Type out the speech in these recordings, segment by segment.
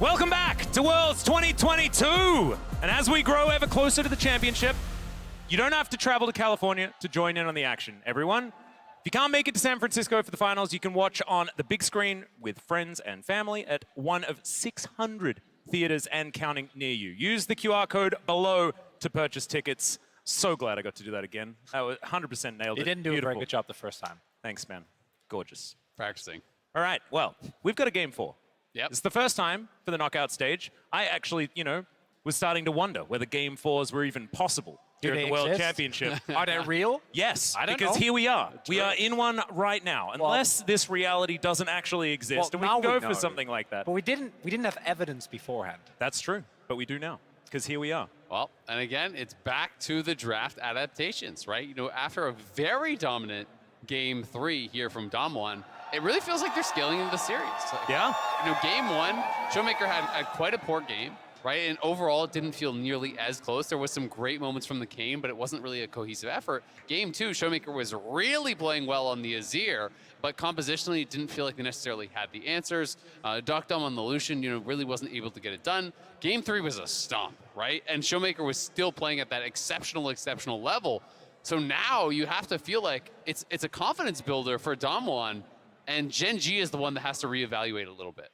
Welcome back to Worlds 2022. And as we grow ever closer to the championship, you don't have to travel to California to join in on the action, everyone. If you can't make it to San Francisco for the finals, you can watch on the big screen with friends and family at one of 600 theaters and counting near you. Use the QR code below to purchase tickets. So glad I got to do that again. I was 100% nailed it. You didn't do a very good job the first time. Thanks, man. Gorgeous. Practicing. All right, well, we've got a game 4. Yep. It's the first time for the knockout stage. I actually, was starting to wonder whether game 4s were even possible here at the World Championship. Are they real? Yes, I don't because know. here we are. We are in one right now, unless this reality doesn't actually exist, and we can go for something like that. But we didn't have evidence beforehand. That's true, but we do now, because here we are. Well, and again, it's back to the draft adaptations, right? After a very dominant game 3 here from Damwon, it really feels like they're scaling into the series. Like, Yeah. Game 1, ShowMaker had quite a poor game, right? And overall, it didn't feel nearly as close. There was some great moments from the Kane, but it wasn't really a cohesive effort. Game 2, ShowMaker was really playing well on the Azir, but compositionally, it didn't feel like they necessarily had the answers. deokdam on the Lucian, really wasn't able to get it done. Game 3 was a stomp, right? And ShowMaker was still playing at that exceptional level. So now you have to feel like it's a confidence builder for Damwon, and Gen.G is the one that has to reevaluate a little bit.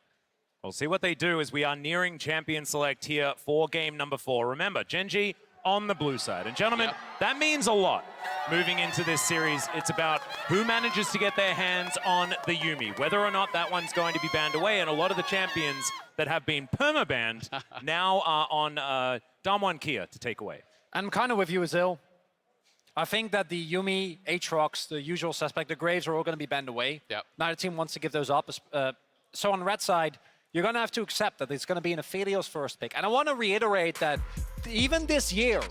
We'll see what they do as we are nearing champion select here for game number 4. Remember, Gen.G on the blue side. And gentlemen, that means a lot moving into this series. It's about who manages to get their hands on the Yuumi, whether or not that one's going to be banned away. And a lot of the champions that have been perma-banned now are on Damwon KIA to take away. I'm kind of with you, Azil. I think that the Yuumi, Aatrox, the usual suspect, the Graves are all going to be banned away. Yep. Neither team wants to give those up. So on the red side, you're going to have to accept that it's going to be an Aphelios first pick. And I want to reiterate that even this year,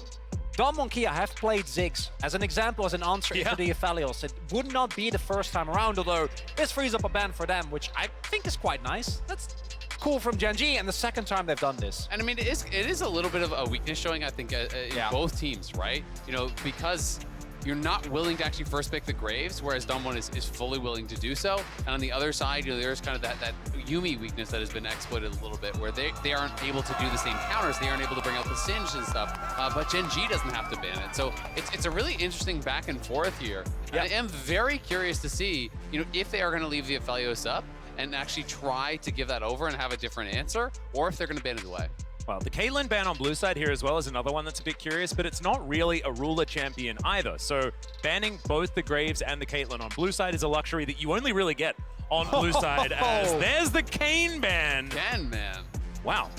Damwon KIA have played Ziggs as an example, as an answer to the Aphelios. It would not be the first time around, although this frees up a ban for them, which I think is quite nice. That's cool from Gen.G, and the second time they've done this. And I mean, it is a little bit of a weakness showing, I think, in both teams, right? Because you're not willing to actually first pick the Graves, whereas Damwon is fully willing to do so. And on the other side, there's kind of that Yuumi weakness that has been exploited a little bit, where they aren't able to do the same counters, they aren't able to bring out the Singe and stuff, but Gen.G doesn't have to ban it. So it's a really interesting back and forth here. And I am very curious to see, if they are going to leave the Aphelios up and actually try to give that over and have a different answer, or if they're going to ban it away. Well, the Kellin ban on blue side here as well is another one that's a bit curious, but it's not really a ruler champion either. So banning both the Graves and the Kellin on blue side is a luxury that you only really get on blue side, as there's the Kane ban. Again, man. Wow.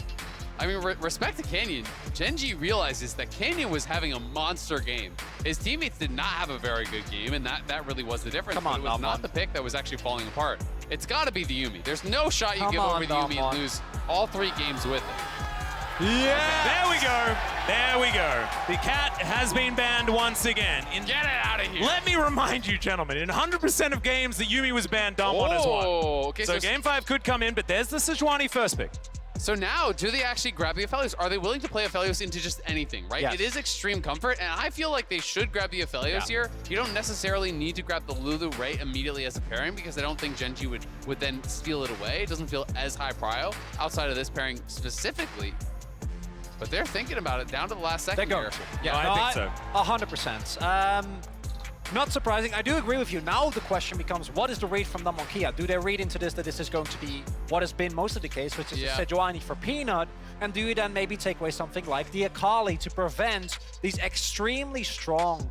I mean, respect to Canyon. Gen.G realizes that Canyon was having a monster game. His teammates did not have a very good game, and that really was the difference. Come on, it was not the pick that was actually falling apart. It's got to be the Yuumi. There's no shot you give over the Yuumi and lose all 3 games with it. Yeah. There we go. There we go. The cat has been banned once again. Get it out of here. Let me remind you, gentlemen, in 100% of games, the Yuumi was banned, Damwon has won. Okay, so game 5 could come in, but there's the Sejuani first pick. So now, do they actually grab the Aphelios? Are they willing to play Aphelios into just anything, right? Yes. It is extreme comfort, and I feel like they should grab the Aphelios here. You don't necessarily need to grab the Lulu right immediately as a pairing, because I don't think Gen.G would then steal it away. It doesn't feel as high prio outside of this pairing specifically. But they're thinking about it down to the last second here. Yeah, I think so. 100%. Not surprising. I do agree with you. Now the question becomes, what is the read from Damwon KIA? Do they read into this that this is going to be what has been most of the case, which is the Sejuani for Peanut? And do you then maybe take away something like the Akali to prevent these extremely strong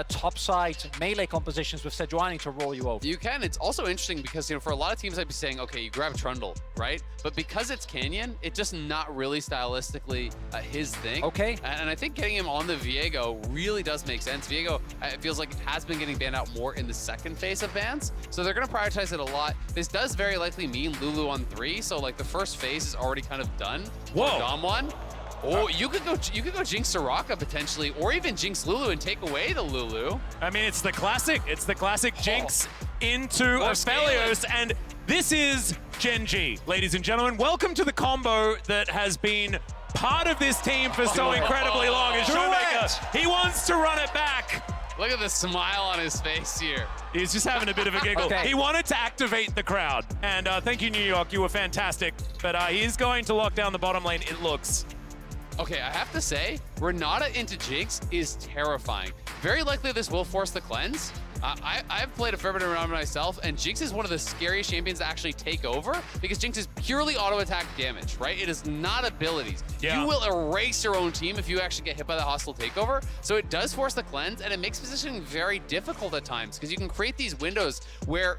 topside melee compositions with Sejuani to roll you over? You can. It's also interesting because, for a lot of teams, I'd be saying, okay, you grab Trundle, right? But because it's Canyon, it's just not really stylistically his thing. Okay. And I think getting him on the Viego really does make sense. Viego, it feels like it has been getting banned out more in the second phase of bans. So they're going to prioritize it a lot. This does very likely mean Lulu on 3. So the first phase is already kind of done. Whoa. Damwon. Oh, you could go Jinx Soraka potentially, or even Jinx Lulu and take away the Lulu. I mean, it's the classic. It's the classic Jinx into Aphelios, and this is Gen.G, ladies and gentlemen. Welcome to the combo that has been part of this team for so incredibly long. And ShowMaker, he wants to run it back. Look at the smile on his face here. He's just having a bit of a giggle. Okay. He wanted to activate the crowd. And thank you, New York. You were fantastic. But he is going to lock down the bottom lane, it looks. Okay, I have to say, Renata into Jinx is terrifying. Very likely this will force the cleanse. I've played a fair bit of Renata myself, and Jinx is one of the scariest champions to actually take over because Jinx is purely auto-attack damage, right? It is not abilities. Yeah. You will erase your own team if you actually get hit by the hostile takeover. So it does force the cleanse, and it makes positioning very difficult at times because you can create these windows where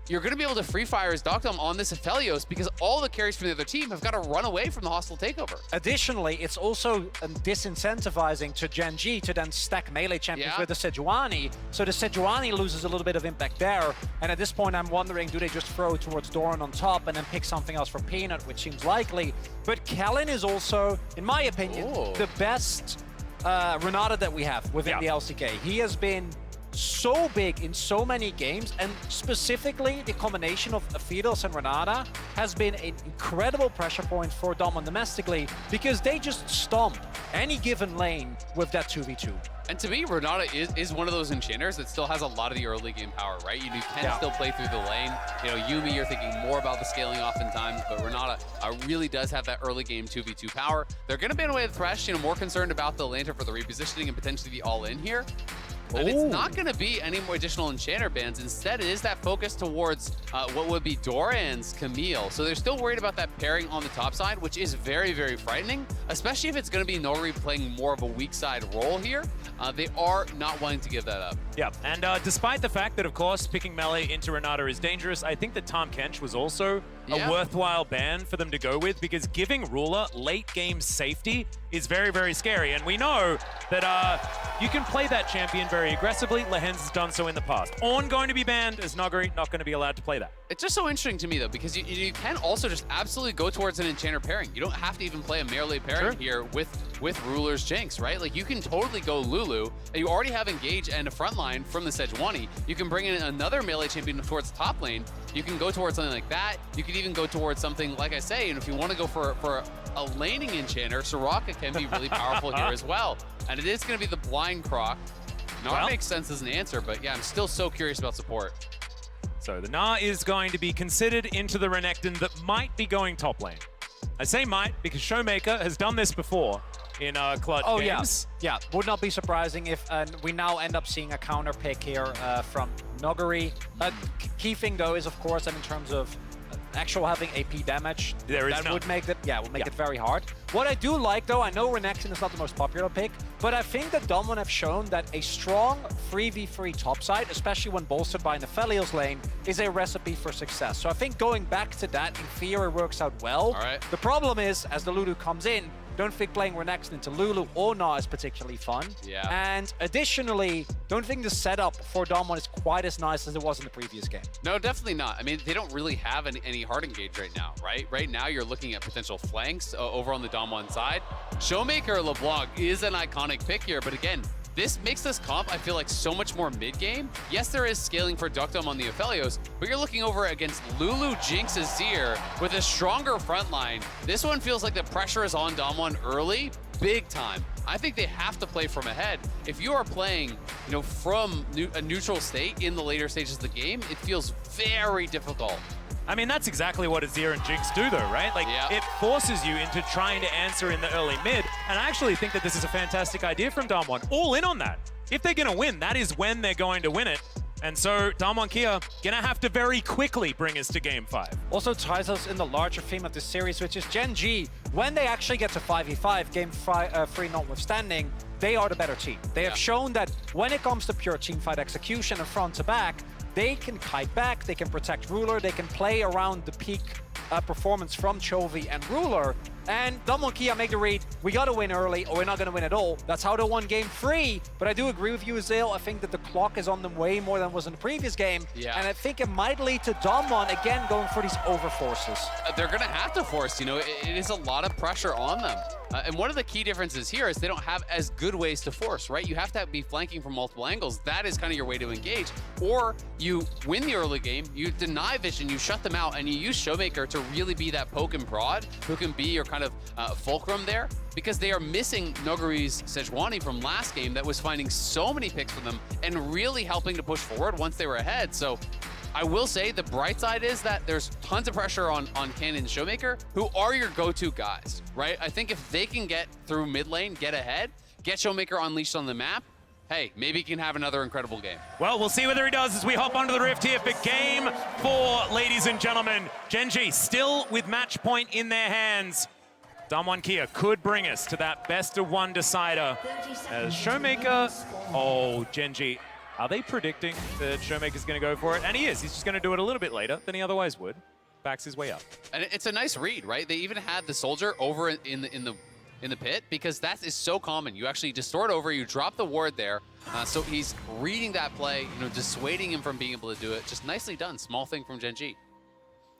you're going to be able to free fire his deokdam on this Aphelios because all the carries from the other team have got to run away from the hostile takeover. Additionally, it's also disincentivizing to Gen.G to then stack melee champions with the Sejuani, so the Sejuani loses a little bit of impact there, and at this point I'm wondering, do they just throw towards Doran on top and then pick something else for Peanut, which seems likely, but Kellin is also, in my opinion, the best Renata that we have within the LCK. He has been so big in so many games, and specifically the combination of Aphelios and Renata has been an incredible pressure point for Doran domestically because they just stomp any given lane with that 2v2. And to me, Renata is one of those enchanters that still has a lot of the early game power, right? You can still play through the lane. You know, Yuumi, you're thinking more about the scaling oftentimes, but Renata really does have that early game 2v2 power. They're going to ban away the Thresh, you know, more concerned about the Lantern for the repositioning and potentially the all-in here. And it's not going to be any more additional enchanter bans. Instead, it is that focus towards what would be Doran's Camille. So they're still worried about that pairing on the top side, which is very, very frightening, especially if it's going to be Nuguri playing more of a weak side role here. They are not wanting to give that up. Yeah, and despite the fact that, of course, picking melee into Renata is dangerous, I think that Tahm Kench was also a worthwhile ban for them to go with because giving Ruler late game safety is very, very scary. And we know that you can play that champion very aggressively. Lehends has done so in the past. Ornn going to be banned as Nuguri, not going to be allowed to play that. It's just so interesting to me, though, because you can also just absolutely go towards an enchanter pairing. You don't have to even play a melee pairing here with Ruler's Jinx, right? Like, you can totally go Lulu, and you already have Engage and a frontline from the Sejuani. You can bring in another melee champion towards the top lane. You can go towards something like that. You could even go towards something, like I say, and if you want to go for a laning enchanter, Soraka can be really powerful here as well. And it is going to be the blind Croc. Gnar makes sense as an answer, but yeah, I'm still so curious about support. So the Gnar is going to be considered into the Renekton that might be going top lane. I say might because ShowMaker has done this before in clutch games. Yeah, would not be surprising if we now end up seeing a counter pick here from Nuguri. Key thing though is, of course, that in terms of actual having AP damage, that would make it, it very hard. What I do like though, I know Renekton is not the most popular pick, but I think that Doran have shown that a strong 3v3 topside, especially when bolstered by an Aphelios lane, is a recipe for success. So I think going back to that in theory works out well. The problem is, as the Lulu comes in, don't think playing Renekton into Lulu or Gnar is particularly fun. And additionally, don't think the setup for Doran is quite as nice as it was in the previous game. No, definitely not. I mean, they don't really have any hard engage right now, right? Right now, you're looking at potential flanks over on the Doran side. ShowMaker LeBlanc is an iconic pick here, but again, this makes this comp, I feel like, so much more mid-game. Yes, there is scaling for deokdam on the Aphelios, but you're looking over against Lulu, Jinx, Azir with a stronger front line. This one feels like the pressure is on Doran early, big time. I think they have to play from ahead. If you are playing, you know, from a neutral state in the later stages of the game, it feels very difficult. I mean, that's exactly what Azir and Jinx do, though, right? Like, it forces you into trying to answer in the early mid, and I actually think that this is a fantastic idea from Doran. All in on that. If they're going to win, that is when they're going to win it. And so Doran KIA going to have to very quickly bring us to Game 5. Also ties us in the larger theme of this series, which is Gen.G. When they actually get to 5v5, Game 3 notwithstanding, they are the better team. They have shown that when it comes to pure teamfight execution and front to back, they can kite back, they can protect Ruler, they can play around the peak performance from Chovy and Ruler. And Doran KIA make the read, we gotta win early or we're not gonna win at all. That's how they won Game 3. But I do agree with you, Azil. I think that the clock is on them way more than was in the previous game. And I think it might lead to Doran again going for these overforces. They're gonna have to force, you know, it is a lot of pressure on them. And one of the key differences here is they don't have as good ways to force, right? You have to be flanking from multiple angles. That is kind of your way to engage. Or you win the early game, you deny vision, you shut them out, and you use ShowMaker to really be that poke and prod who can be your kind of fulcrum there, because they are missing Nuguri's Sejuani from last game that was finding so many picks for them and really helping to push forward once they were ahead. So I will say the bright side is that there's tons of pressure on Canyon and ShowMaker, who are your go-to guys, right? I think if they can get through mid lane, get ahead, get ShowMaker unleashed on the map, hey, maybe he can have another incredible game. Well, we'll see whether he does as we hop onto the Rift here for game 4, ladies and gentlemen. Gen.G still with match point in their hands. DWG KIA could bring us to that best-of-1 decider as ShowMaker, Gen.G, are they predicting that ShowMaker's going to go for it? And he is. He's just going to do it a little bit later than he otherwise would. Backs his way up. And it's a nice read, right? They even had the soldier over in the pit, because that is so common. You actually distort over, you drop the ward there. So he's reading that play, dissuading him from being able to do it. Just nicely done. Small thing from Gen.G.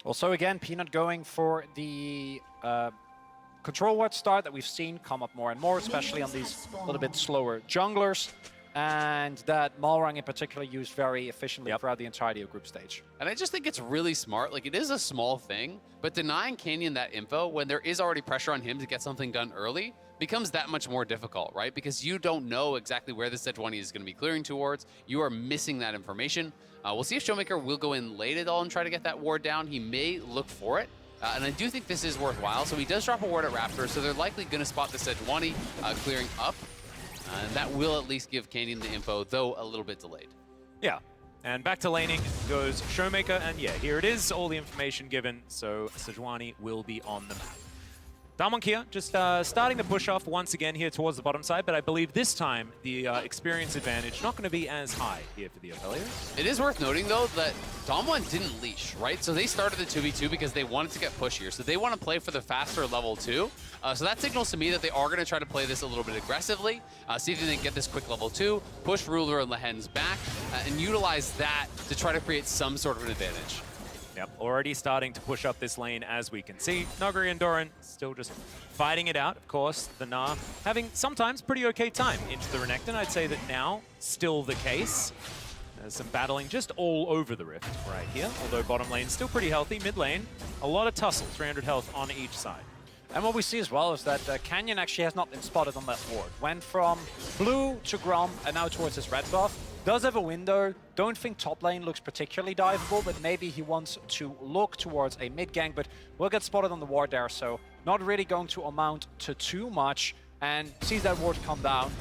Also, again, Peanut going for the control ward start that we've seen come up more and more, especially on these little bit slower junglers. And that Malrang in particular used very efficiently throughout the entirety of group stage. And I just think it's really smart. Like, it is a small thing, but denying Canyon that info when there is already pressure on him to get something done early becomes that much more difficult, right? Because you don't know exactly where the Sejuani is going to be clearing towards. You are missing that information. We'll see if ShowMaker will go in late at all and try to get that ward down. He may look for it. And I do think this is worthwhile. So he does drop a ward at Raptor, so they're likely going to spot the Sejuani clearing up. And that will at least give Canyon the info, though a little bit delayed. Yeah. And back to laning goes ShowMaker, and yeah, here it is, all the information given, so Sejuani will be on the map. DWG KIA just starting to push off once again here towards the bottom side, but I believe this time the experience advantage not going to be as high here for the Aphelios. It is worth noting, though, that DWG didn't leash, right? So they started the 2v2 because they wanted to get pushier. So they want to play for the faster level 2. So that signals to me that they are going to try to play this a little bit aggressively, see if they can get this quick level 2, push Ruler and Lehends back, and utilize that to try to create some sort of an advantage. Yep, already starting to push up this lane as we can see. Nuguri and Doran still just fighting it out. Of course, the Gnar having sometimes pretty okay time into the Renekton. I'd say that now, still the case. There's some battling just all over the Rift right here. Although bottom lane still pretty healthy. Mid lane, a lot of tussle, 300 health on each side. And what we see as well is that Canyon actually has not been spotted on that ward. Went from blue to Grom and now towards his red buff. Does have a window. Don't think top lane looks particularly diveable, but maybe he wants to look towards a mid gank, but will get spotted on the ward there, so not really going to amount to too much. And sees that ward come down,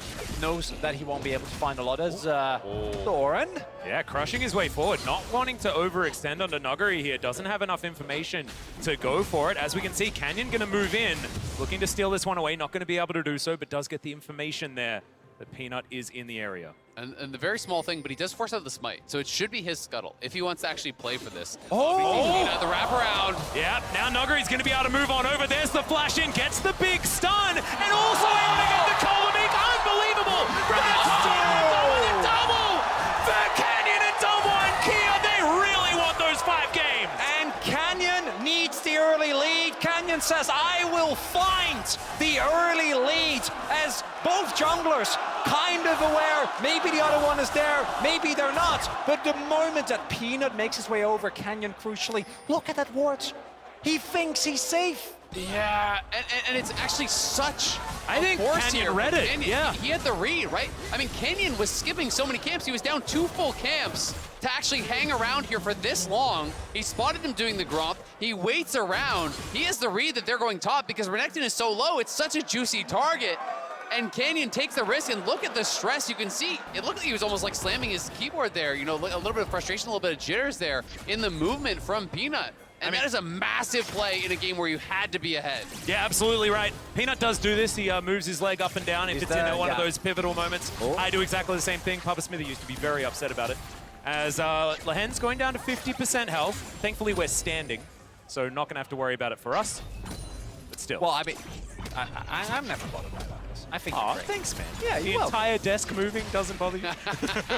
knows that he won't be able to find a lot as Doran. Yeah, crushing his way forward, not wanting to overextend onto Nuguri here. Doesn't have enough information to go for it. As we can see, Canyon going to move in, looking to steal this one away. Not going to be able to do so, but does get the information there that Peanut is in the area. And the very small thing, but he does force out the smite, so it should be his scuttle if he wants to actually play for this. Peanut, the wraparound. Yeah, now Nuguri's going to be able to move on over. There's the flash in, gets the big stun, and also able to get the Chovy. Unbelievable! Double for Canyon and DWG KIA. They really want those 5 games. And Canyon needs the early lead. Canyon says, I will find the early lead, as both junglers kind of aware, maybe the other one is there, maybe they're not. But the moment that Peanut makes his way over, Canyon crucially, look at that ward. He thinks he's safe. Yeah, and it's actually such I think Canyon read it. Canyon. Yeah. He had the read, right? I mean, Canyon was skipping so many camps. He was down 2 full camps to actually hang around here for this long. He spotted him doing the grump. He waits around. He has the read that they're going top because Renekton is so low. It's such a juicy target. And Canyon takes the risk, and look at the stress. You can see, it looked like he was almost like slamming his keyboard there. You know, a little bit of frustration, a little bit of jitters there in the movement from Peanut. And that is a massive play in a game where you had to be ahead. Yeah, absolutely right. Peanut does do this. He moves his leg up and down if it's in one of those pivotal moments. I do exactly the same thing. Papa Smithy used to be very upset about it. As Lehends going down to 50% health. Thankfully, we're standing, so not going to have to worry about it for us. But still. Well, I mean, I'm never bothered by this. I think Oh, you're great. thanks, man. Yeah, the you're welcome. entire desk moving doesn't bother you?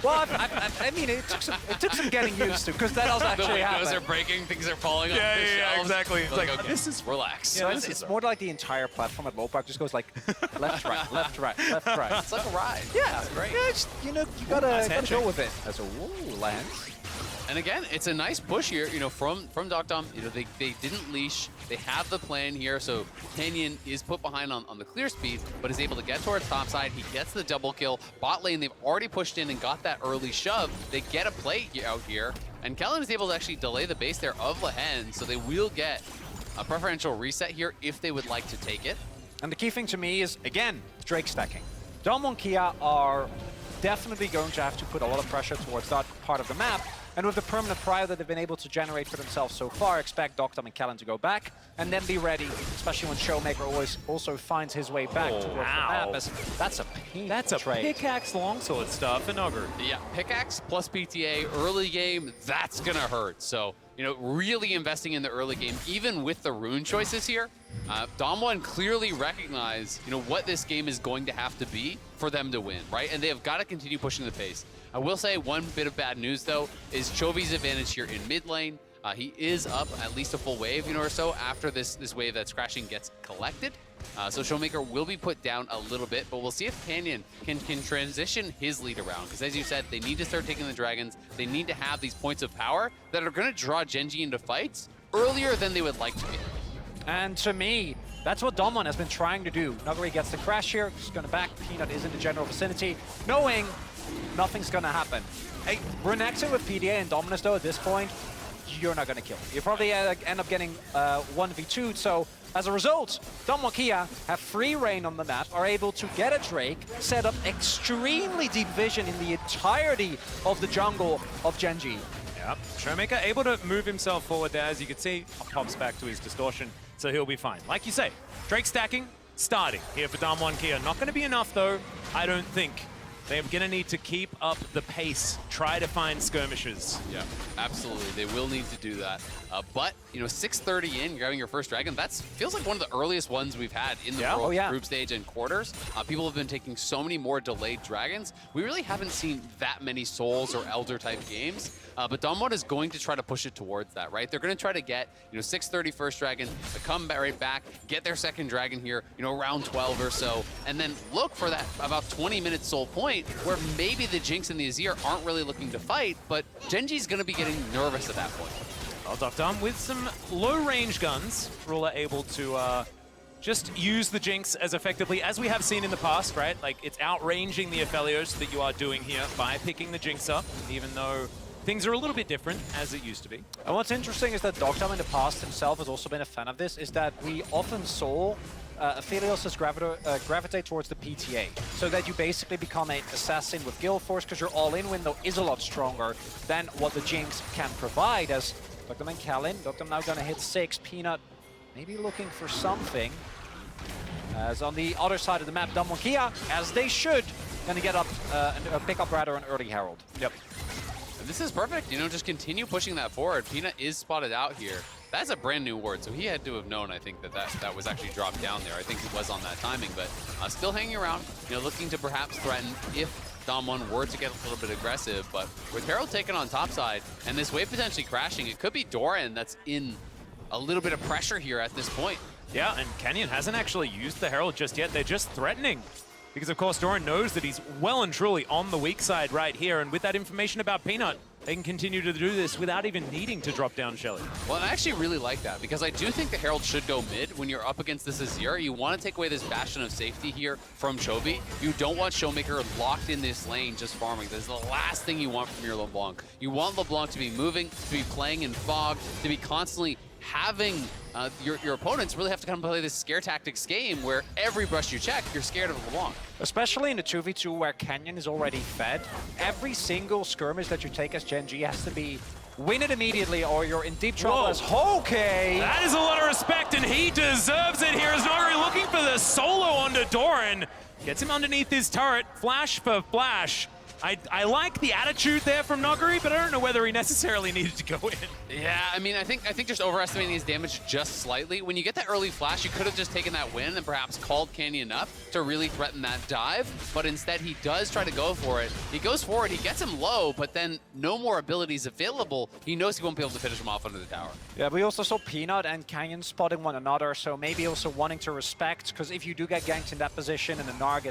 Well, I mean, it took some getting used to, because that does The actually windows happen. are breaking, things are falling off the shelves. exactly. It's Like, like, okay, this is relax. So this it's is more like the entire platform at Lopar just goes like left, right, left, right, left, right. It's like a ride. Yeah, It's great. Yeah, just, you know, you gotta, nice gotta handshake. go with it. As a Lehends. And again, it's a nice push here, you know, from deokdam. You know, they didn't leash. They have the plan here, so Canyon is put behind on the clear speed, but is able to get towards top side. He gets the double kill. Bot lane, they've already pushed in and got that early shove. They get a play out here, and Kellin is able to actually delay the base there of Lehends, so they will get a preferential reset here if they would like to take it. And the key thing to me is, again, Drake stacking. Dom KIA are definitely going to have to put a lot of pressure towards that part of the map. And with the permanent prio that they've been able to generate for themselves so far, expect deokdam and Kellin to go back and then be ready, especially when ShowMaker always also finds his way back towards the map. As that's a painful That's a trade. pickaxe longsword stuff for Nuguri. Yeah, pickaxe plus PTA early game, that's gonna hurt. So, you know, really investing in the early game, even with the rune choices here. Dom1 clearly recognize, you know, what this game is going to have to be for them to win, right? And they have got to continue pushing the pace. I will say one bit of bad news, though, is Chovy's advantage here in mid lane. He is up at least a full wave, you know, or so after this wave that's crashing gets collected. So ShowMaker will be put down a little bit, but we'll see if Canyon can transition his lead around. Because as you said, they need to start taking the dragons. They need to have these points of power that are going to draw Gen.G into fights earlier than they would like to be. And to me, that's what Dom1 has been trying to do. Nuguri gets the crash here, just going to back. Peanut is in the general vicinity, knowing nothing's going to happen. Hey, Renekton with PDA and Dominus, though, at this point, you're not going to kill. You probably end up getting 1v2'd, so as a result, Dom1 KIA have free reign on the map, are able to get a Drake, set up extremely deep vision in the entirety of the jungle of Gen.G. Yep. ShowMaker able to move himself forward there. As you can see, pops back to his distortion, so he'll be fine. Like you say, Drake stacking, starting here for Dom1 KIA. Not going to be enough, though, I don't think. They're going to need to keep up the pace, try to find skirmishes. Yeah, absolutely. They will need to do that. But, you know, 6:30 in, grabbing your first dragon, that feels like one of the earliest ones we've had in the world group stage and quarters. People have been taking so many more delayed dragons. We really haven't seen that many Souls or Elder type games. But Dom1 is going to try to push it towards that, right? They're going to try to get, you know, 6:30 first dragon, come right back, get their second dragon here, you know, around 12 or so, and then look for that about 20-minute soul point where maybe the Jinx and the Azir aren't really looking to fight, but Gen.G's going to be getting nervous at that point. Well, deokdam with some low-range guns, Ruler able to just use the Jinx as effectively as we have seen in the past, right? Like, it's outranging the Aphelios that you are doing here by picking the Jinx up, even though things are a little bit different as it used to be. And what's interesting is that deokdam in the past himself has also been a fan of this, is that we often saw Aphelios gravitate towards the PTA, so that you basically become an assassin with Guild Force, because your all-in window is a lot stronger than what the Jinx can provide. As deokdam and Kellin, deokdam now going to hit 6, Peanut maybe looking for something. As on the other side of the map, Dom1 KIA, as they should, going to get up, pick up rather an early Herald. Yep. This is perfect, you know, just continue pushing that forward. Peanut is spotted out here. That's a brand new ward, so he had to have known, I think, that was actually dropped down there. I think it was on that timing, but still hanging around, you know, looking to perhaps threaten if Dom1 were to get a little bit aggressive. But with Herald taken on top side and this wave potentially crashing, it could be Doran that's in a little bit of pressure here at this point. Yeah, and Canyon hasn't actually used the Herald just yet. They're just threatening. Because, of course, Doran knows that he's well and truly on the weak side right here. And with that information about Peanut, they can continue to do this without even needing to drop down Shelly. Well, and I actually really like that, because I do think the Herald should go mid when you're up against this Azir. You want to take away this bastion of safety here from Chovy. You don't want ShowMaker locked in this lane just farming. This is the last thing you want from your LeBlanc. You want LeBlanc to be moving, to be playing in fog, to be constantly having your opponents really have to come play this scare tactics game where every brush you check, you're scared of LeBlanc. Especially in the 2v2 where Canyon is already fed, every single skirmish that you take as Gen.G has to be win it immediately or you're in deep trouble. As okay. That is a lot of respect, and he deserves it here as Nuguri looking for the solo onto Doran. Gets him underneath his turret, flash for flash. I like the attitude there from Nuguri, but I don't know whether he necessarily needed to go in. Yeah, I mean, I think just overestimating his damage just slightly. When you get that early flash, you could have just taken that win and perhaps called Canyon up to really threaten that dive, but instead he does try to go for it. He goes for it, he gets him low, but then no more abilities available. He knows he won't be able to finish him off under the tower. Yeah, we also saw Peanut and Canyon spotting one another, so maybe also wanting to respect, because if you do get ganked in that position and the Gnar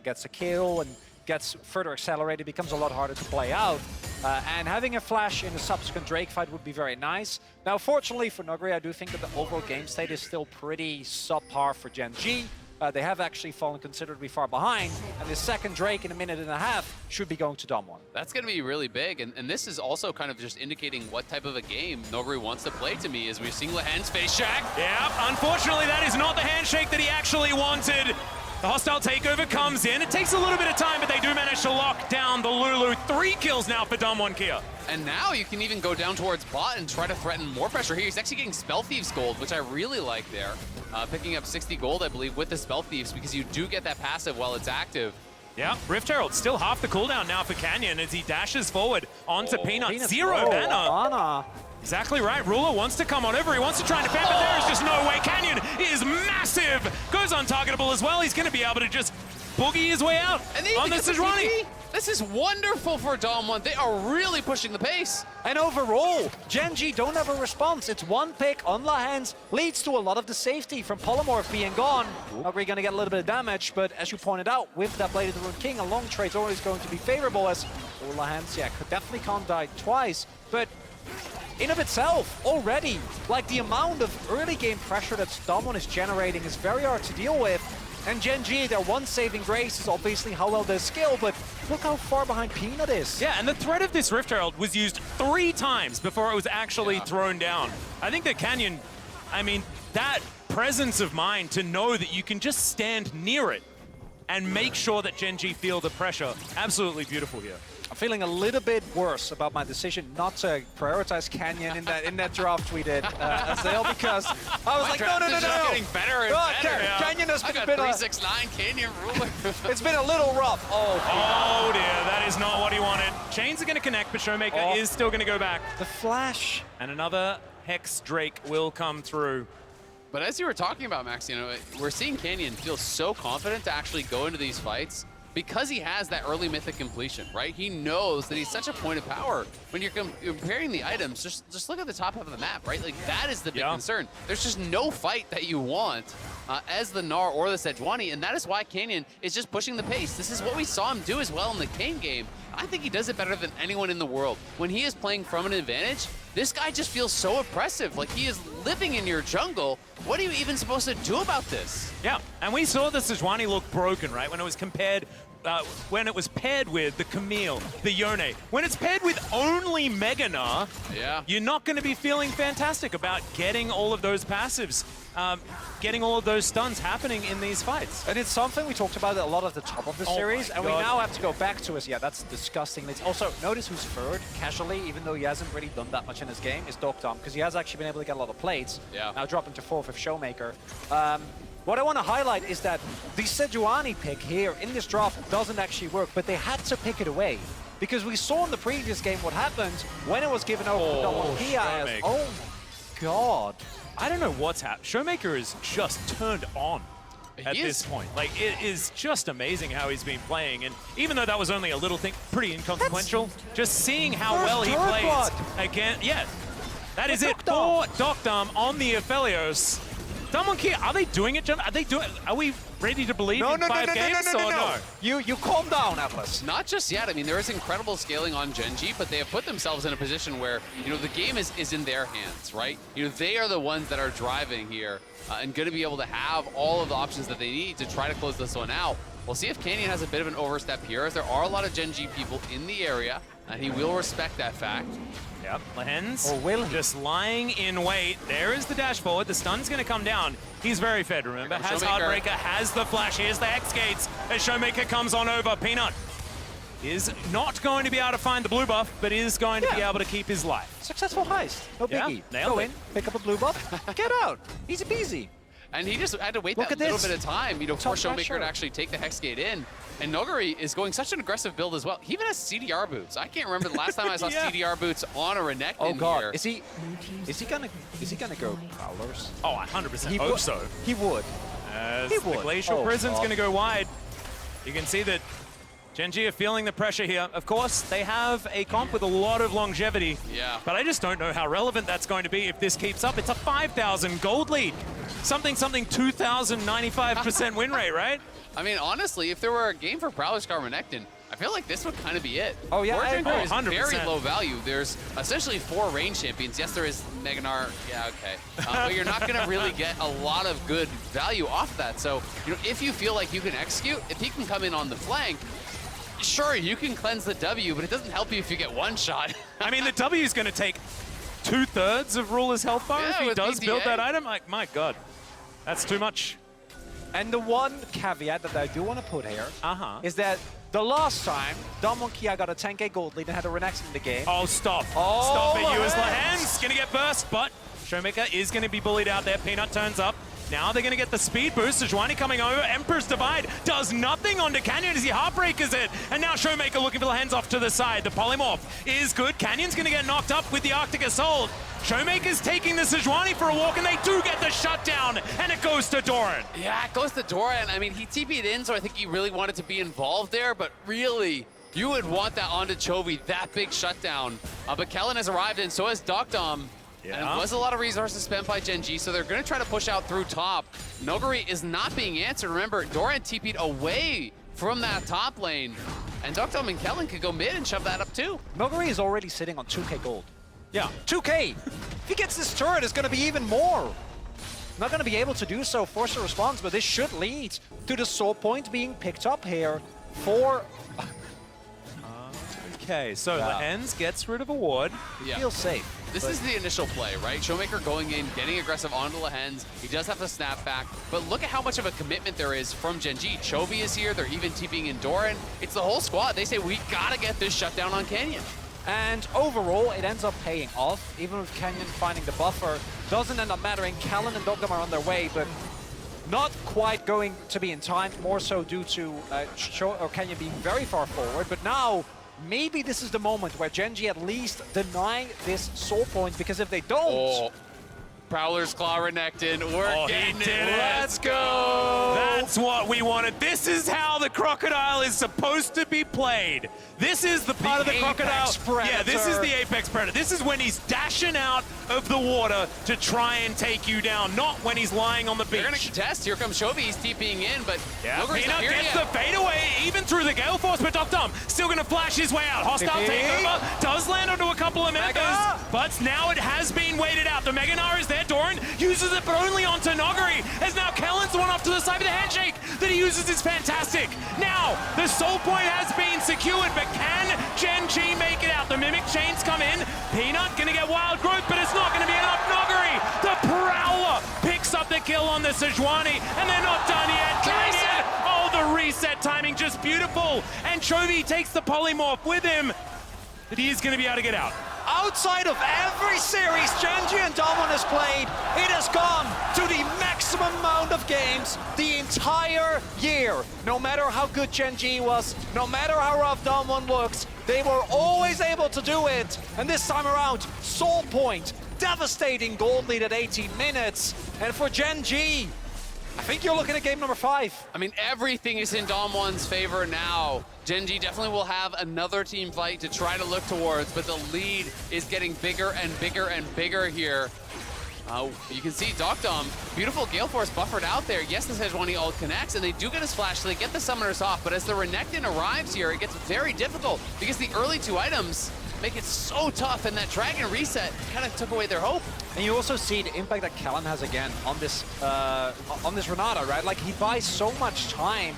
gets a kill and gets further accelerated, it becomes a lot harder to play out. And having a flash in the subsequent Drake fight would be very nice. Now, fortunately for Nuguri, I do think that the overall game state is still pretty subpar for Gen.G. They have actually fallen considerably far behind, and the second Drake in a minute and a half should be going to Dom1. That's going to be really big, and this is also kind of just indicating what type of a game Nuguri wants to play to me, as we've seen Lehends face Shaq. Yeah, unfortunately that is not the handshake that he actually wanted. The hostile takeover comes in. It takes a little bit of time, but they do manage to lock down the Lulu. 3 kills now for Dom1 KIA. And now you can even go down towards bot and try to threaten more pressure here. He's actually getting Spell Thieves gold, which I really like there. Picking up 60 gold, I believe, with the Spell Thieves, because you do get that passive while it's active. Yeah, Rift Herald still half the cooldown now for Canyon as he dashes forward onto Peanut. Peanut, 0 mana. Exactly right. Ruler wants to come on over. He wants to try and defend, but there is just no way. Canyon is massive. Goes untargetable as well. He's going to be able to just boogie his way out on the Sejuani. This is wonderful for Dom1. They are really pushing the pace. And overall, Gen.G don't have a response. It's one pick on Lehends, leads to a lot of the safety from Polymorph being gone. Nuguri gonna get a little bit of damage, but as you pointed out, with that Blade of the Rune King, a long trade's always going to be favorable, as Lehends, yeah, definitely can't die twice, but in of itself, already, like the amount of early game pressure that Dom1 is generating is very hard to deal with. And Gen.G, their one saving grace is obviously how well they skill, but look how far behind Peanut is. Yeah, and the threat of this Rift Herald was used 3 times before it was actually thrown down. I think that Canyon, I mean, that presence of mind to know that you can just stand near it and make sure that Gen.G feel the pressure, absolutely beautiful here. I'm feeling a little bit worse about my decision not to prioritize Canyon in that draft we did, Azale, because I was like, no. Just getting better and better. Canyon has I got been 369 Canyon ruler. it's been a little rough. Oh dear, that is not what he wanted. Chains are going to connect, but ShowMaker is still going to go back. The flash. And another Hex Drake will come through. But as you were talking about, Max, you know, we're seeing Canyon feel so confident to actually go into these fights because he has that early mythic completion, right? He knows that he's such a point of power. When you're comparing the items, just look at the top half of the map, right? Like, that is the big concern. There's just no fight that you want as the Gnar or the Sejuani, and that is why Canyon is just pushing the pace. This is what we saw him do as well in the Kane game. I think he does it better than anyone in the world. When he is playing from an advantage, this guy just feels so oppressive. Like, he is living in your jungle. What are you even supposed to do about this? Yeah, and we saw the Sejuani look broken, right? When it was compared, when it was paired with the Camille, the Yone. When it's paired with only Mega Gnar, you're not going to be feeling fantastic about getting all of those passives, getting all of those stuns happening in these fights. And it's something we talked about a lot at the top of the series, and we now have to go back to us. Yeah, that's disgusting. Also, notice who's third, casually, even though he hasn't really done that much in his game, is deokdam, because he has actually been able to get a lot of plates. Now dropping to 4th with ShowMaker. What I want to highlight is that the Sejuani pick here in this draft doesn't actually work, but they had to pick it away. Because we saw in the previous game what happened when it was given over to Dom1 KIA. Oh my god. I don't know what's happened. ShowMaker is just turned on at this point. Like, it is just amazing how he's been playing. And even though that was only a little thing, pretty inconsequential, just seeing how well he plays again. Yeah, that is it for deokdam on the Aphelios. Dom1 KIA, are they doing it, John? Are we ready to believe in 5 games or no? You calm down, Atlas. Not just yet. I mean, there is incredible scaling on Gen.G, but they have put themselves in a position where, you know, the game is in their hands, right? You know, they are the ones that are driving here and going to be able to have all of the options that they need to try to close this one out. We'll see if Canyon has a bit of an overstep here, as there are a lot of Gen.G people in the area, and he will respect that fact. Yep, Lehends just lying in wait. There is the dash forward. The stun's going to come down. He's very fed, remember? Has Heartbreaker, has the flash. Here's the Hex Gates as ShowMaker comes on over. Peanut is not going to be able to find the blue buff, but is going to be able to keep his life. Successful heist. No biggie. Nailed Go it. in, pick up a blue buff, get out. Easy peasy. And he just had to wait Look that at little this. bit of time, for Top ShowMaker pressure. to actually take the Hex Gate in. And Nuguri is going such an aggressive build as well. He even has CDR boots. I can't remember the last time I saw Yeah. CDR boots on a Renekton Oh god, here. is he gonna go Prowlers? Oh, I 100% He hope would. so. He would. As He the would. Glacial Oh, Prison's God. going to go wide. You can see that Gen.G are feeling the pressure here. Of course, they have a comp with a lot of longevity. Yeah. But I just don't know how relevant that's going to be if this keeps up. It's a 5,000 gold lead. Something, 2,095% win rate, right? I mean, honestly, if there were a game for Prowler's Scar Renekton, I feel like this would kind of be it. Oh, yeah, I Warrior agree. is 100%. very low value. There's essentially 4 range champions. Yes, there is Gnar. Yeah, okay. But you're not going to really get a lot of good value off that. So, if you feel like you can execute, if he can come in on the flank, sure, you can cleanse the W, but it doesn't help you if you get one shot. I mean, the W is going to take 2/3 of Ruler's health bar Yeah, if he with does build BTA. that item. Like, my God, that's too much. And the one caveat that I do want to put here Uh-huh. is that the last time Dom Kia got a 10k gold lead and had a Renekton in the game. Oh, stop. Oh, Stop it, you as Lehends. Lehends. Gonna get burst, but ShowMaker is gonna be bullied out there. Peanut turns up. Now they're gonna get the speed boost. Sejuani coming over. Emperor's Divide does nothing onto Canyon as he heartbreakers it. And now ShowMaker looking for the hands off to the side. The polymorph is good. Canyon's gonna get knocked up with the Arctic Assault. ShowMaker's taking the Sejuani for a walk, and they do get the shutdown, and it goes to Doran. Yeah, it goes to Doran. I mean, he TP'd in, so I think he really wanted to be involved there, but really, you would want that onto Chovy, that big shutdown. But Kellin has arrived, and so has deokdam. And Yeah. it was a lot of resources spent by Gen.G, so they're going to try to push out through top. Nuguri is not being answered. Remember, Doran TP'd away from that top lane, and deokdam and Kellin could go mid and shove that up too. Nuguri is already sitting on 2k gold. Yeah. 2k! If he gets this turret, it's going to be even more. Not going to be able to do so, force a response, but this should lead to the soul point being picked up here for... Okay, so Yeah. Lehends gets rid of a ward. Yeah. Feels safe. This but- is the initial play, right? ShowMaker going in, getting aggressive onto Lehends. He does have to snap back, but look at how much of a commitment there is from Gen.G. Chovy is here. They're even TPing in Doran. It's the whole squad. They say, we gotta get this shutdown on Canyon. And overall, it ends up paying off. Even with Canyon finding the buffer, doesn't end up mattering. Kellin and deokdam are on their way, but not quite going to be in time, more so due to Canyon being very far forward. But now, maybe this is the moment where Gen.G at least deny this soul point, because if they don't... Oh, Prowler's Claw Renekton. We're Oh, he getting did it. it. Let's go. That's what we wanted. This is how the crocodile is supposed to be played. This is the part of the crocodile. apex predator. Yeah, this is the apex predator. This is when he's dashing out of the water to try and take you down, not when he's lying on the They're going to beach. contest. Here comes Chovy. He's TPing in, but Yeah, Nuguri's not Peanut here gets yet. the fadeaway, even through the Gale Force, but deokdam still going to flash his way out. Hostile Hey. takeover, does land onto a couple of members, Mega. but now it has been waited out. The Mega Gnar is there. Doran uses it, but only onto Nuguri, as now Kellin's the one off to the side with the handshake that he uses is fantastic. Now, the soul point has been secured, but can Gen.G make it out? The Mimic Chains come in. Peanut going to get wild growth, but it's not going to be enough. Nuguri, the Prowler, picks up the kill on the Sejuani, and they're not done yet. Canyon, oh, the reset timing, just beautiful. And Chovy takes the polymorph with him, but he is going to be able to get out. Outside of every series Gen.G and Damwon has played, it has gone to the maximum amount of games the entire year. No matter how good Gen.G was, no matter how rough Damwon looks, they were always able to do it. And this time around, soul point, devastating gold lead at 18 minutes. And for Gen.G, I think you're looking at game number 5. I mean, everything is in Damwon's favor now. Gen.G definitely will have another team fight to try to look towards, but the lead is getting bigger and bigger and bigger here. You can see deokdam, beautiful Gale Force buffered out there. Yes, the Sejuani ult connects, and they do get his flash, so they get the summoners off. But as the Renekton arrives here, it gets very difficult because the early 2 items make it so tough, and that Dragon reset kind of took away their hope. And you also see the impact that Kellin has again on this Renata, right? Like, he buys so much time.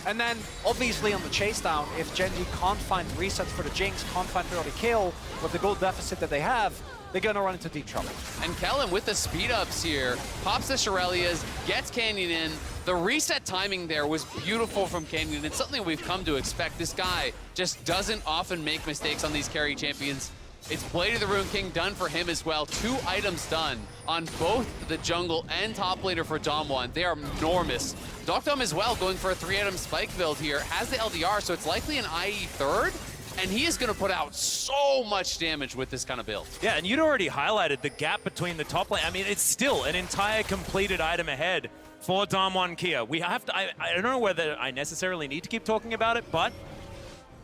And then, obviously, on the chase down, if Gen.G can't find resets for the Jinx, can't find the early kill, with the gold deficit that they have, they're gonna run into deep trouble. And Kellin with the speed ups here, pops the Shirelias, gets Canyon in. The reset timing there was beautiful from Canyon. It's something we've come to expect. This guy just doesn't often make mistakes on these carry champions. It's Blade of the Ruined King done for him as well. 2 items done on both the jungle and top laner for Dom1. They are enormous. deokdam as well going for a 3-item spike build here. Has the LDR, so it's likely an IE third. And he is going to put out so much damage with this kind of build. Yeah, and you'd already highlighted the gap between the top lane. I mean, it's still an entire completed item ahead for Dom1 Kia. We have to, I don't know whether I necessarily need to keep talking about it, but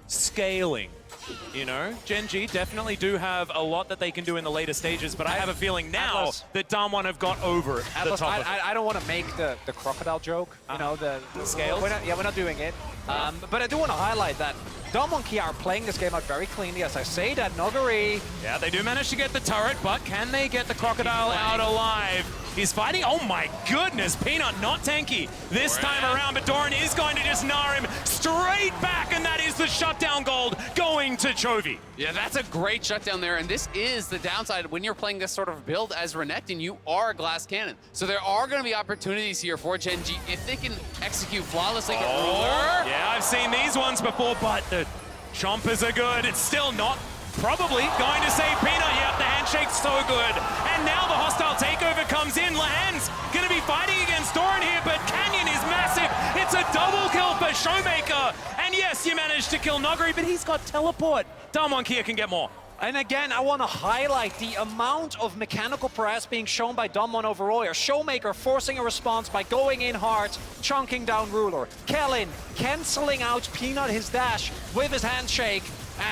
scaling. You know, Gen.G definitely do have a lot that they can do in the later stages, but I have a feeling now Atlas, that Dom1 have got over Atlas, the top of it. I don't want to make the crocodile joke, you know, the scales? We're not doing it. But I do want to highlight that Dom1 Kia are playing this game out very cleanly. As I say, that Nuguri. Yeah, they do manage to get the turret, but can they get the crocodile out alive? He's fighting. Oh my goodness, Peanut not tanky this time around, but Doran is going to just Gnar him straight back, and that is the shutdown gold going to Chovy. Yeah, that's a great shutdown there, and this is the downside when you're playing this sort of build as Renekton. You are a glass cannon, so there are going to be opportunities here for Gen.G if they can execute flawlessly. Yeah, I've seen these ones before, but the chompers are good. It's still not probably going to save Peanut. Yep, the handshake's so good. And now the hostile takeover comes in. Lehends going to be fighting against Doran here, but Canyon is massive. It's a double kill for ShowMaker. And yes, you managed to kill Nuguri, but he's got teleport. Dom1 Kia can get more. And again, I want to highlight the amount of mechanical press being shown by Dom1 over Royer. ShowMaker forcing a response by going in hard, chunking down Ruler. Kellin cancelling out Peanut his dash with his handshake.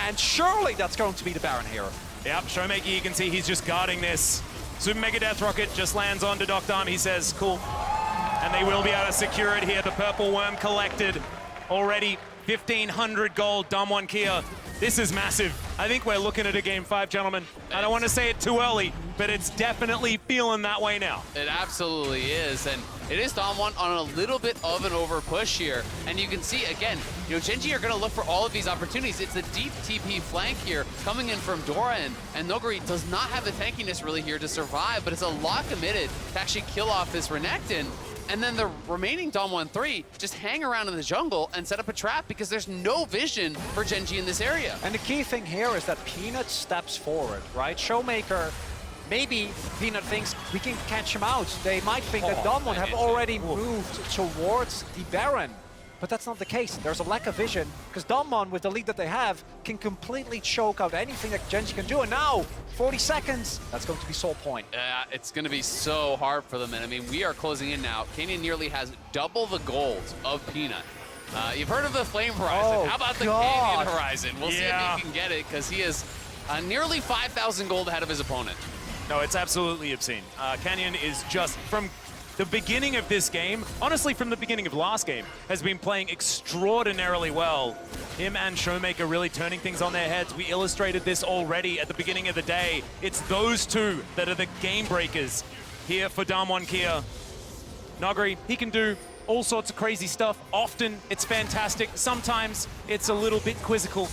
And surely that's going to be the Baron here. Yep, ShowMaker, you can see he's just guarding this. Super Mega Death Rocket just lands onto deokdam. He says, cool. And they will be able to secure it here. The Purple Worm collected already. 1,500 gold, Dom1 Kia. This is massive. I think we're looking at a game 5, gentlemen. I don't want to say it too early, but it's definitely feeling that way now. It absolutely is, and it is Dom1 on a little bit of an over push here. And you can see, again, you know, Gen.G are going to look for all of these opportunities. It's a deep TP flank here coming in from Doran, and Nuguri does not have the tankiness really here to survive, but it's a lot committed to actually kill off this Renekton. And then the remaining Dom1 3 just hang around in the jungle and set up a trap because there's no vision for Gen.G in this area. And the key thing here is that Peanut steps forward, right? ShowMaker, maybe Peanut thinks we can catch him out. They might think that Dom1 have already moved towards the Baron. But that's not the case. There's a lack of vision because Dom1, with the lead that they have, can completely choke out anything that Gen.G can do. And now, 40 seconds, that's going to be soul point. It's going to be so hard for them. And I mean, we are closing in now. Canyon nearly has double the gold of Peanut. You've heard of the Flame Horizon. Oh, how about the Canyon Horizon? We'll see if he can get it because he is nearly 5,000 gold ahead of his opponent. No, it's absolutely obscene. Canyon is just, from the beginning of this game, honestly from the beginning of last game, has been playing extraordinarily well. Him and ShowMaker really turning things on their heads. We illustrated this already at the beginning of the day. It's those two that are the game breakers here for Dom1 Kia. Nuguri, he can do all sorts of crazy stuff. Often it's fantastic. Sometimes it's a little bit quizzical.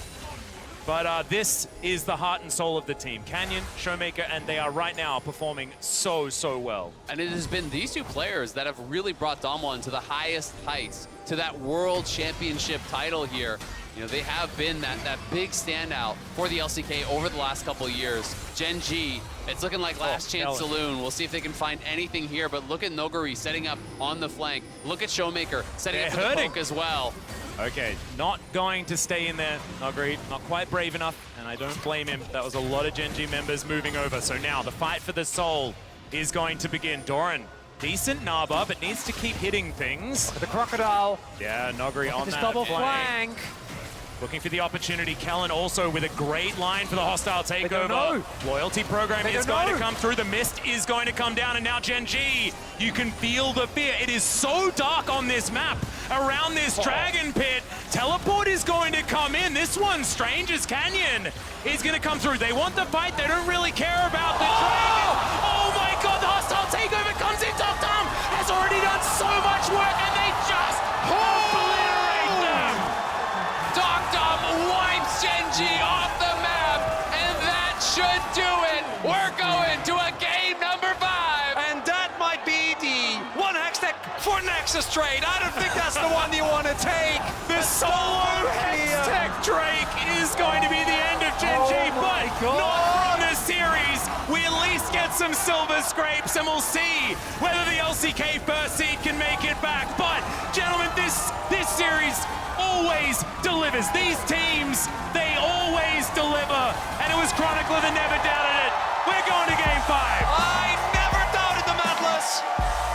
But this is the heart and soul of the team. Canyon, ShowMaker, and they are right now performing so, so well. And it has been these two players that have really brought Dom1 to the highest heights, to that World Championship title here. You know, they have been that big standout for the LCK over the last couple of years. Gen.G, it's looking like Last Chance Saloon. We'll see if they can find anything here, but look at Nuguri setting up on the flank. Look at ShowMaker setting up for the poke as well. Okay, not going to stay in there, Nuguri. Not quite brave enough, and I don't blame him. That was a lot of Gen.G members moving over. So now the fight for the soul is going to begin. Doran, decent Naba, but needs to keep hitting things. The Crocodile. Yeah, Nuguri on this that double flank. Looking for the opportunity. Kellin also with a great line for the hostile takeover. Loyalty program is going to come through. The mist is going to come down, and now Gen.G, you can feel the fear. It is so dark on this map around this dragon pit. Teleport is going to come in. This one's strange as Canyon is going to come through. They want the fight. They don't really care about the dragon. Oh my God, the hostile takeover comes in. deokdam has already done so much work, and they just obliterate them. deokdam wipes Gen.G off the map, and that should do it. We're going to a game number 5. And that might be the one Hextech for Nexus trade. I don't think that's the one you want to take. The solo Hextech Drake is going to be the end of Gen.G, but not some silver scrapes, and we'll see whether the LCK first seed can make it back. But, gentlemen, this series always delivers. These teams, they always deliver. And it was Chronicler that never doubted it. We're going to Game 5. I never doubted them, Atlas.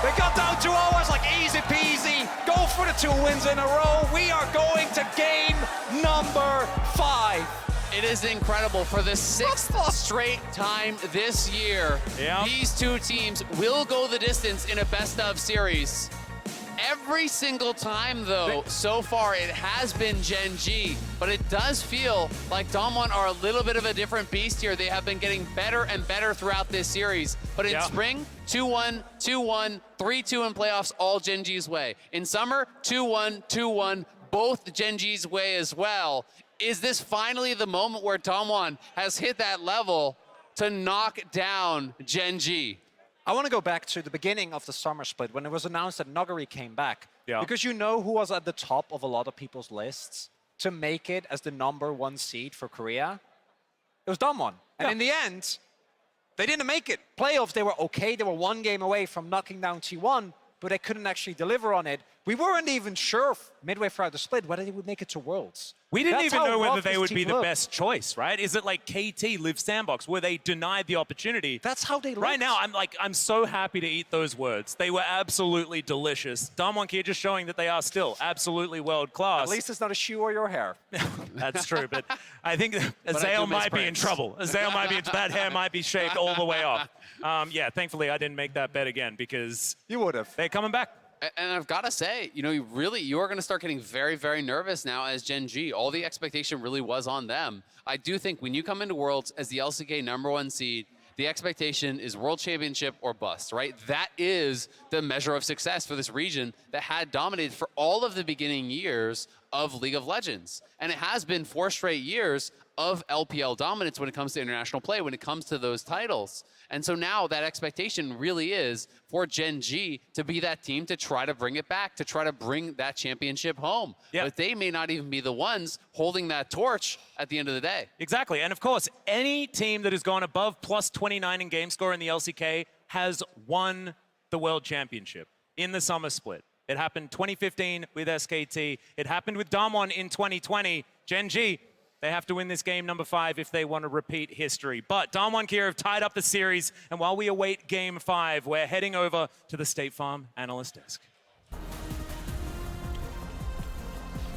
They got down to ours like easy peasy. Go for the 2 wins in a row. We are going to game number 5. It is incredible. For the 6th straight time this year, these 2 teams will go the distance in a best-of series. Every single time, though, so far, it has been Gen.G, but it does feel like Damwon are a little bit of a different beast here. They have been getting better and better throughout this series. But in spring, 2-1, 2-1, 3-2 in playoffs, all Gen.G's way. In summer, 2-1, 2-1, both Gen.G's way as well. Is this finally the moment where Damwon has hit that level to knock down Gen.G? I want to go back to the beginning of the summer split when it was announced that Nuguri came back. Because you know who was at the top of a lot of people's lists to make it as the #1 seed for Korea? It was Damwon. And in the end, they didn't make it. Playoffs, they were okay. They were 1 game away from knocking down T1, but they couldn't actually deliver on it. We weren't even sure midway throughout the split whether they would make it to Worlds. We didn't even know whether they would be the best choice, right? Is it like KT, Live Sandbox, where they denied the opportunity? That's how they looked. Right now, I'm so happy to eat those words. They were absolutely delicious. Damwon KIA just showing that they are still absolutely world class. At least it's not a shoe or your hair. That's true, but I think Azale might be in trouble. Azale might be, that hair might be shaved all the way off. Yeah, thankfully I didn't make that bet again because you would have. They're coming back. And I've got to say, you are going to start getting very, very nervous now as Gen.G. All the expectation really was on them. I do think when you come into Worlds as the LCK #1 seed, the expectation is World Championship or bust, right? That is the measure of success for this region that had dominated for all of the beginning years of League of Legends. And it has been 4 straight years of LPL dominance when it comes to international play, when it comes to those titles. And so now that expectation really is for Gen.G to be that team to try to bring it back, to try to bring that championship home. But they may not even be the ones holding that torch at the end of the day. Exactly. And of course, any team that has gone above +29 in game score in the LCK has won the World Championship in the summer split. It happened 2015 with SKT. It happened with Damwon in 2020. Gen.G, they have to win this game #5 if they want to repeat history. But Damwon KIA have tied up the series, and while we await Game 5, we're heading over to the State Farm analyst desk.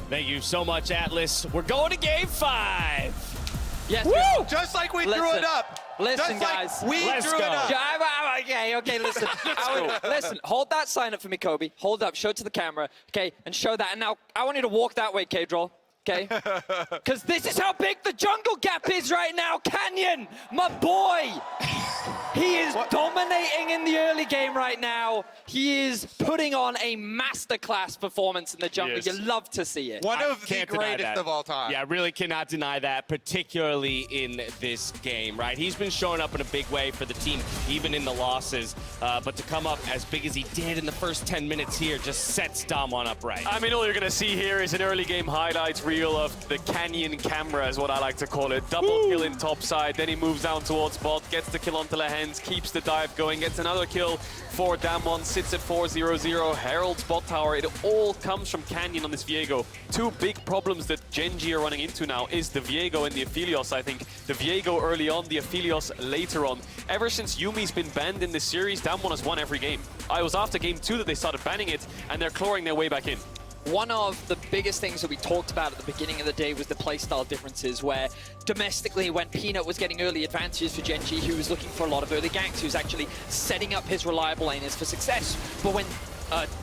Thank you so much, Atlas. We're going to Game 5. Yes, Woo! Just like we drew it up. Listen, Just guys. like we drew it up. Okay, listen. Listen, hold that sign up for me, Kobe. Hold up, show it to the camera, okay, and show that. And now I want you to walk that way, K-Droll. Okay? Because this is how big the jungle gap is right now, Canyon, my boy. He is dominating in the early game right now. He is putting on a masterclass performance in the jungle. You love to see it. One of the greatest of all time. Yeah, I really cannot deny that, particularly in this game, right? He's been showing up in a big way for the team, even in the losses. But to come up as big as he did in the first 10 minutes here just sets Damwon up right. I mean, all you're going to see here is an early game highlights reel of the Canyon camera, is what I like to call it. Double kill in top side, then he moves down towards bot, gets the kill onto Lehends, keeps the dive going, gets another kill for Damwon, sits at 4-0-0, Herald's bot tower. It all comes from Canyon on this Viego. 2 big problems that Gen.G are running into now is the Viego and the Aphelios, I think. The Viego early on, the Aphelios later on. Ever since Yumi's been banned in this series, Damwon has won every game. I was after game 2 that they started banning it, and they're clawing their way back in. One of the biggest things that we talked about at the beginning of the day was the playstyle differences, where domestically, when Peanut was getting early advantages for Gen.G, he was looking for a lot of early ganks, he was actually setting up his reliable laners for success. But when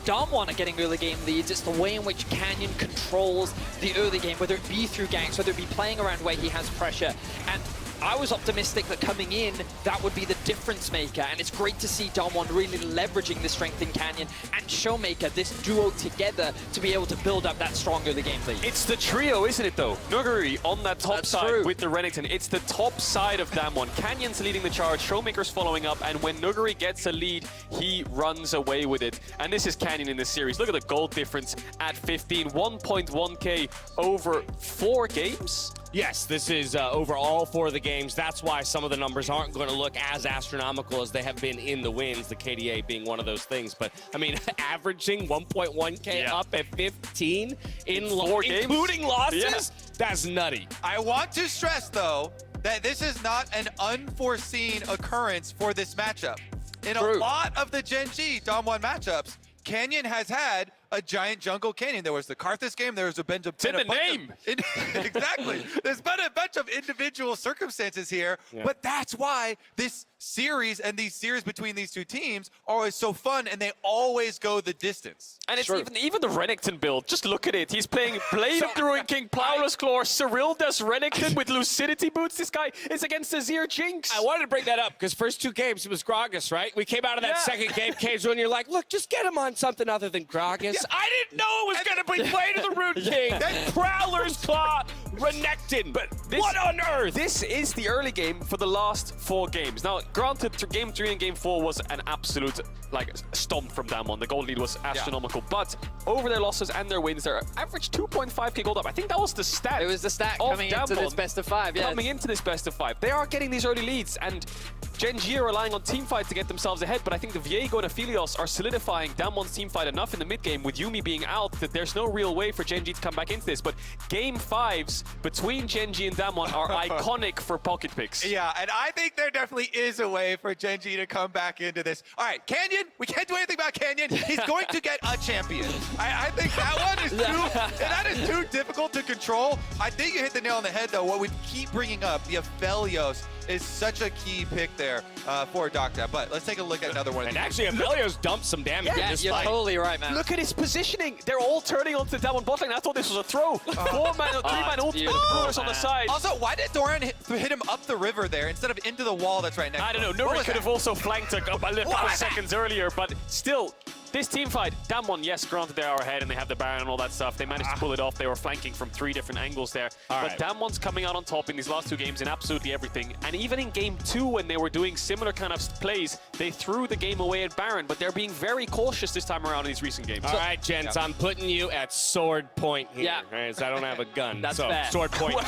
Damwon are getting early game leads, it's the way in which Canyon controls the early game, whether it be through ganks, whether it be playing around where he has pressure. And I was optimistic that coming in, that would be the difference maker, and it's great to see Damwon really leveraging the strength in Canyon and ShowMaker, this duo together, to be able to build up that strong early game lead. It's the trio, isn't it, though? Nuguri on that top side with the Renekton. It's the top side of Damwon. Canyon's leading the charge, ShowMaker's following up, and when Nuguri gets a lead, he runs away with it. And this is Canyon in this series. Look at the gold difference at 15, 1.1k over 4 games. Yes, this is over all 4 of the games. That's why some of the numbers aren't going to look as astronomical as they have been in the wins, the KDA being one of those things. But, I mean, averaging 1.1K up at 15 in 4 games, including losses, that's nutty. I want to stress, though, that this is not an unforeseen occurrence for this matchup. In a lot of the Gen.G Dom1 matchups, Canyon has had a giant jungle canyon. There was the Karthus game. There was a bunch of... It's in the name. Exactly. There's been a bunch of individual circumstances here, but that's why this series and these series between these two teams are always so fun, and they always go the distance. And it's even the Renekton build. Just look at it. He's playing Blade of the Ruined King, Plowless Claw, Cyril does Renekton with Lucidity Boots. This guy is against Azir Jinx. I wanted to bring that up because first 2 games it was Gragas, right? We came out of that second game, Cage, when you're like, look, just get him on something other than Gragas. I didn't know it was going to be Blade of the Ruined King, Prowler's Claw, Renekton. But what on earth? This is the early game for the last 4 games. Now, granted, game 3 and game 4 was an absolute stomp from Damwon. The gold lead was astronomical, but over their losses and their wins, they're average 2.5k gold up. I think that was the stat. It was the stat coming into this best of 5. Yeah, coming into this best of 5, they are getting these early leads, and Gen.G are relying on teamfights to get themselves ahead, but I think the Viego and Aphelios are solidifying Damwon's teamfight enough in the mid game with Yuumi being out that there's no real way for Gen.G to come back into this. But game 5s between Gen.G and Damwon are iconic for pocket picks. Yeah, and I think there definitely is a way for Gen.G to come back into this. All right, Canyon, we can't do anything about Canyon. He's going to get a champion. I think that one is too difficult to control. I think you hit the nail on the head, though. What we keep bringing up, the Aphelios, is such a key pick there for deokdam. But let's take a look at another one. And actually, Aphelios dumped some damage in this you're fight. totally right, man. Look at his positioning. They're all turning onto the Damwon bot lane. I thought this was a throw. 3-man ultimate brewers on the side. Also, why did Doran hit him up the river there instead of into the wall that's right next to him? I don't know. Nuguri could have also flanked a couple seconds earlier, but still, this team fight, Damwon, yes, granted they are ahead and they have the Baron and all that stuff. They managed to pull it off. They were flanking from 3 different angles there. But Damwon's coming out on top in these last 2 games in absolutely everything. And even in game 2, when they were doing similar kind of plays, they threw the game away at Baron, but they're being very cautious this time around in these recent games. All right, gents, I'm putting you at sword point here. Yeah. Right, so I don't have a gun. That's so fair. Sword point. All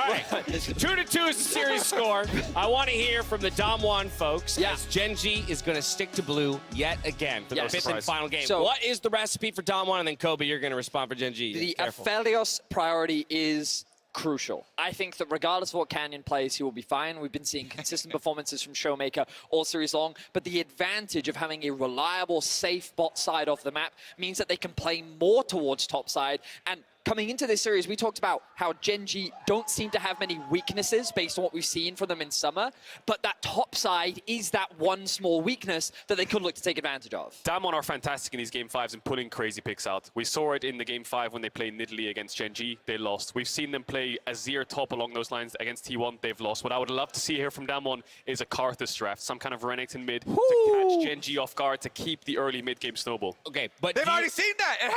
right, 2-2 is the series score. I want to hear from the Damwon folks as Gen.G is going to stick to blue yet again for the 5th and final game. So, what is the recipe for Damwon? And then Kobe, you're going to respond for Gen.G. The Aphelios priority is crucial. I think that regardless of what Canyon plays, he will be fine. We've been seeing consistent performances from ShowMaker all series long, but the advantage of having a reliable, safe bot side of the map means that they can play more towards top side. And coming into this series, we talked about how Gen.G don't seem to have many weaknesses based on what we've seen from them in summer, but that top side is that one small weakness that they could look to take advantage of. Damwon are fantastic in these game 5s and putting crazy picks out. We saw it in the game 5 when they played Nidalee against Gen.G. They lost. We've seen them play Azir top along those lines against T1. They've lost. What I would love to see here from Damwon is a Karthus draft, some kind of Renekton mid to catch Gen.G off guard to keep the early mid-game snowball. Okay, but they've already seen that. It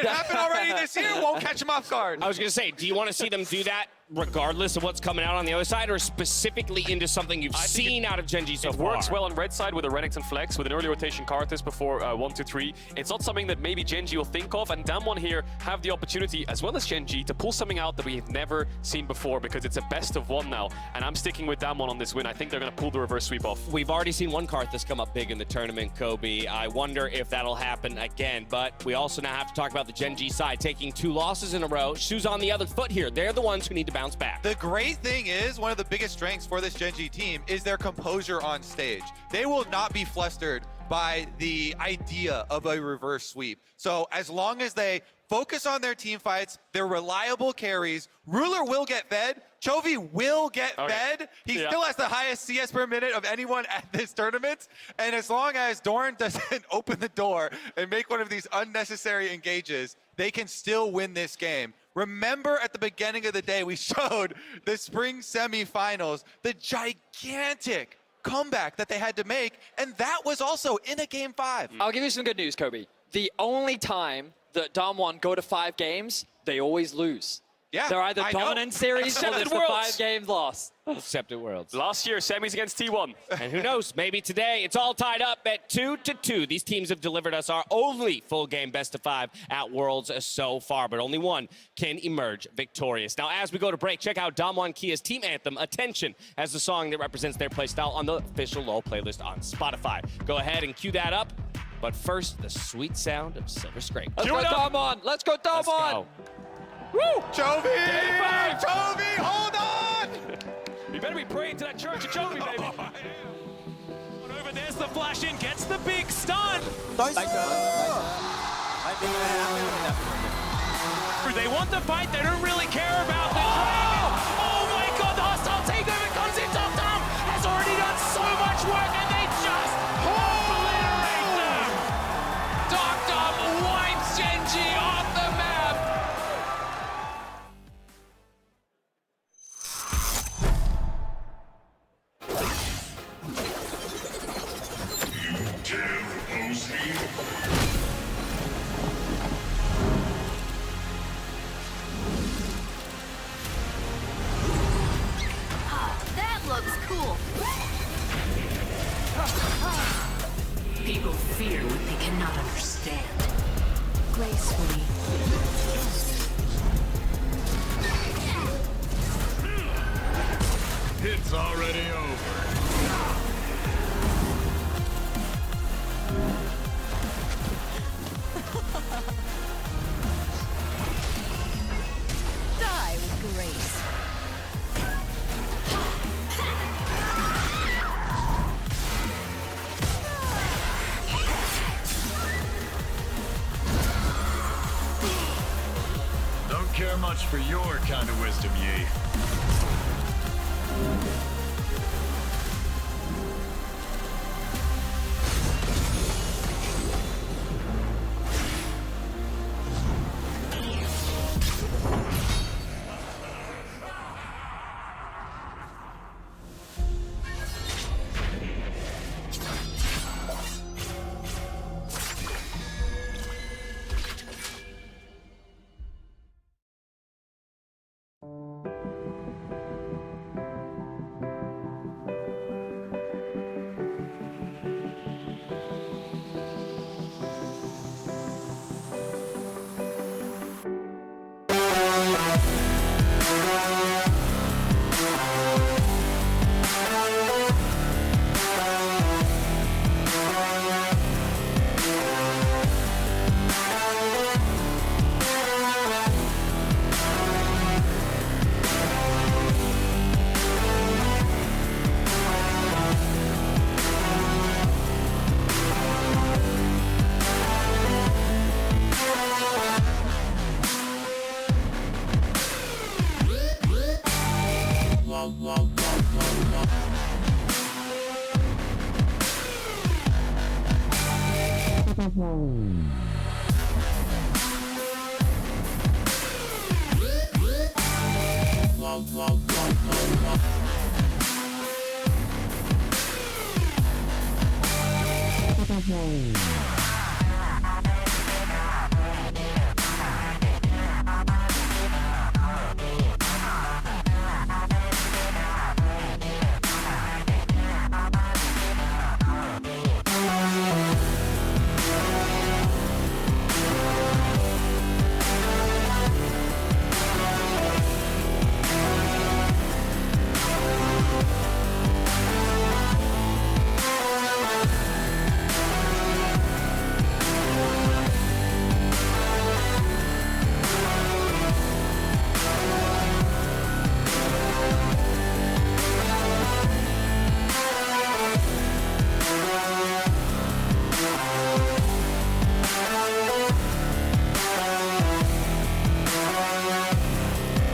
happened already this year. Won't catch him off guard. I was going to say, do you want to see them do that regardless of what's coming out on the other side, or specifically into something you've seen out of Gen.G so far? It works well on red side with a Renekton flex, with an early rotation Karthus before 1-2-3. It's not something that maybe Gen.G will think of, and Damwon here have the opportunity, as well as Gen.G, to pull something out that we've never seen before, because it's a best of 1 now, and I'm sticking with Damwon on this win. I think they're going to pull the reverse sweep off. We've already seen one Karthus come up big in the tournament, Kobe. I wonder if that'll happen again, but we also now have to talk about the Gen.G side, taking 2 losses in a row. Shoes on the other foot here. They're the ones who need to bounce back. The great thing is, one of the biggest strengths for this Gen.G team is their composure on stage. They will not be flustered by the idea of a reverse sweep. So as long as they focus on their team fights, their reliable carries, Ruler will get fed, Chovy will get fed. He still has the highest CS per minute of anyone at this tournament. And as long as Doran doesn't open the door and make one of these unnecessary engages, they can still win this game. Remember at the beginning of the day, we showed the spring semifinals, the gigantic comeback that they had to make, and that was also in a game 5. I'll give you some good news, Kobe. The only time that Damwon go to 5 games, they always lose. Yeah, They're either I know. dominant series or Accepted it's the worlds. 5 games lost. Accepted worlds. Last year, semis against T1. And who knows, maybe today it's all tied up at 2-2. These teams have delivered us our only full game best of 5 at Worlds so far, but only one can emerge victorious. Now, as we go to break, check out DWG KIA's team anthem, Attention, as the song that represents their playstyle on the official LoL playlist on Spotify. Go ahead and cue that up, but first, the sweet sound of Silver Scrape. Let's go Damon! Let's go Let's Damon! go. Woo! Chovy! Chovy, hold on! You better be praying to that church of Chovy, baby. And over there's the flash in, gets the big stun. They want the fight, they don't really care about the dragon. Oh my god, the hostile takeover comes in. DWG has already done so much work and they just obliterate them. DWG wipes Gen.G off the map. That looks cool. People fear what they cannot understand. Gracefully. It's already over. Die with grace. Don't care much for your kind of wisdom, Yi. Hmm.